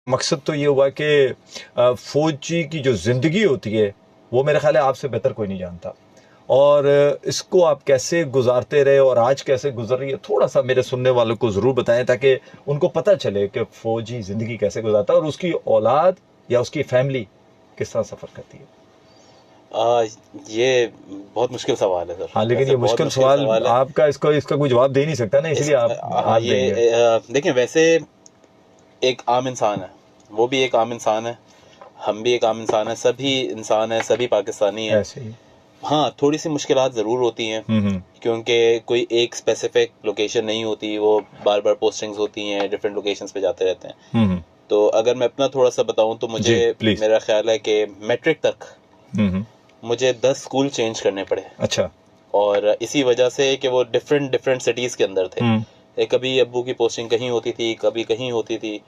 मकसद तो ये हुआ कि फौजी की जो ज़िंदगी होती है वो मेरे ख्याल है आपसे बेहतर कोई नहीं जानता। और इसको आप कैसे गुजारते रहे और आज कैसे गुजर रही है, थोड़ा सा मेरे सुनने वालों को ज़रूर बताएं ताकि उनको पता चले कि फौजी ज़िंदगी कैसे गुजारता है और उसकी औलाद या उसकी फैमिली किस तरह सफ़र करती है। आ, ये बहुत मुश्किल सवाल है सर। हाँ, लेकिन वैसे ये बहुत मुश्किल मुश्किल सवाल सवाल है। आपका, इसका कोई जवाब दे नहीं सकता ना, इस इसलिए हाँ आप देंगे। ये देखिए, वैसे एक आम इंसान है, वो भी एक आम इंसान है, हम भी एक आम इंसान है, सभी इंसान है, सभी पाकिस्तानी हैं। ऐसे ही। हाँ, थोड़ी सी मुश्किलात ज़रूर होती हैं, हम्म। क्योंकि कोई एक स्पेसिफिक लोकेशन नहीं होती, वो बार बार पोस्टिंग्स होती हैं, डिफरेंट लोकेशंस पे जाते रहते हैं। हम्म। तो अगर मैं अपना थोड़ा सा बताऊं तो जी मुझे, प्लीज। मेरा ख्याल है कि मैट्रिक तक हम्म। मुझे 10 स्कूल चेंज करने पड़े। अच्छा। और इसी वजह से कि वो डिफरेंट डिफरेंट सिटीज़ के अंदर थे। हम्म। कभी अब्बू की पोस्टिंग कहीं होती थी, कभी कहीं होती थी,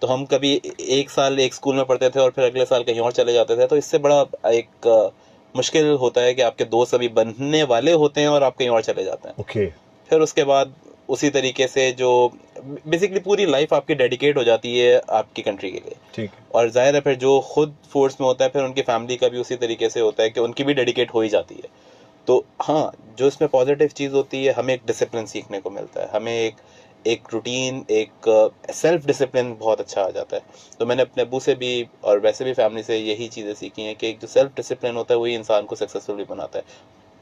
तो हम कभी एक साल एक स्कूल में पढ़ते थे और फिर अगले साल कहीं और चले जाते थे। तो इससे बड़ा एक मुश्किल होता है कि आपके दोस्त अभी बनने वाले होते हैं और आप कहीं और चले जाते हैं। ओके। फिर उसके बाद उसी तरीके से जो बेसिकली पूरी लाइफ आपकी डेडिकेट हो जाती है आपकी कंट्री के लिए। ठीक है। और जाहिर है फिर जो खुद फोर्स में होता है, फिर उनकी फैमिली का भी उसी तरीके से होता है कि उनकी भी डेडिकेट हो ही जाती है। तो हाँ, जो इसमें पॉजिटिव चीज़ होती है, हमें एक डिसिप्लिन सीखने को मिलता है, हमें एक रूटीन, एक सेल्फ डिसिप्लिन बहुत अच्छा आ जाता है। तो मैंने अपने अब्बू से भी और वैसे भी फैमिली से यही चीज़ें सीखी हैं कि एक जो सेल्फ डिसिप्लिन होता है वही इंसान को सक्सेसफुल भी बनाता है।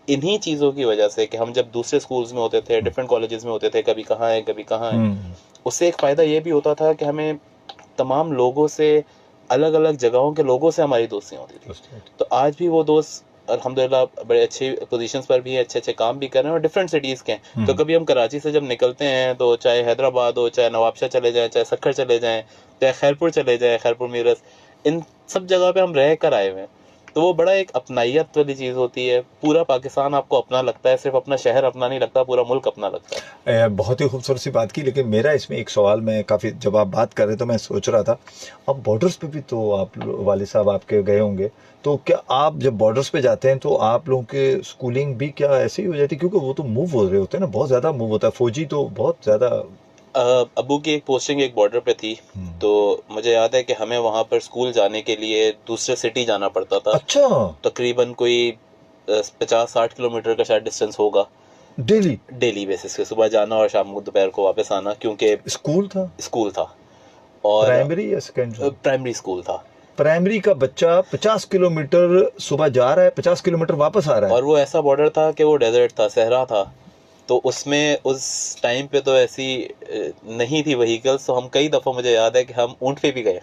इन्हीं चीज़ों की वजह से कि हम जब दूसरे स्कूल्स में होते थे, डिफरेंट कॉलेजेस में होते थे, कभी कहाँ है कभी कहाँ है, हम्म। उससे एक फ़ायदा ये भी होता था कि हमें तमाम लोगों से, अलग अलग जगहों के लोगों से हमारी दोस्तियाँ होती थी। तो आज भी वो दोस्त अल्हम्दुलिल्लाह बड़े अच्छी पोजीशंस पर भी हैं, अच्छे अच्छे काम भी कर रहे हैं और डिफरेंट सिटीज़ के हैं। तो कभी हम कराची से जब निकलते हैं तो चाहे हैदराबाद हो, चाहे नवाबशाह चले जाएं, चाहे सक्खर चले जाएं, चाहे खैरपुर चले जाएं, खैरपुर मीरस, इन सब जगह पे हम रह कर आए हुए हैं। तो वो बड़ा एक अपनाइयत वाली चीज़ होती है। पूरा पाकिस्तान आपको अपना लगता है, सिर्फ अपना शहर अपना नहीं लगता, पूरा मुल्क अपना लगता है। बहुत ही खूबसूरत सी बात की, लेकिन मेरा इसमें एक सवाल, मैं काफ़ी जब आप बात कर रहे तो मैं सोच रहा था, अब बॉर्डर्स पे भी तो आप वाले साहब आपके गए होंगे, तो क्या आप जब बॉर्डर्स पे जाते हैं तो आप लोगों के स्कूलिंग भी क्या ऐसे ही हो जाती है, क्योंकि वो तो मूव हो रहे होते हैं ना, बहुत ज़्यादा मूव होता है, फौजी तो बहुत ज़्यादा। अब्बू की एक पोस्टिंग एक बॉर्डर पे थी। तो मुझे याद है कि हमें वहाँ पर स्कूल जाने के लिए दूसरे सिटी जाना पड़ता था। अच्छा। तकरीबन कोई 50-60 किलोमीटर का शायद डिस्टेंस होगा। डेली। डेली बेसिस पे सुबह जाना और शाम को दोपहर को वापस आना, क्योंकि स्कूल था? स्कूल था। और प्राइमरी या सेकेंडरी? प्राइमरी स्कूल था। प्राइमरी का बच्चा 50 किलोमीटर सुबह जा रहा है, 50 किलोमीटर वापस आ रहा है? और वो ऐसा बॉर्डर था कि वो डेजर्ट था, सहरा था। तो उसमें उस टाइम पे तो ऐसी नहीं थी व्हीकल्स, तो हम कई दफ़ा, मुझे याद है कि हम ऊँट पे भी गए।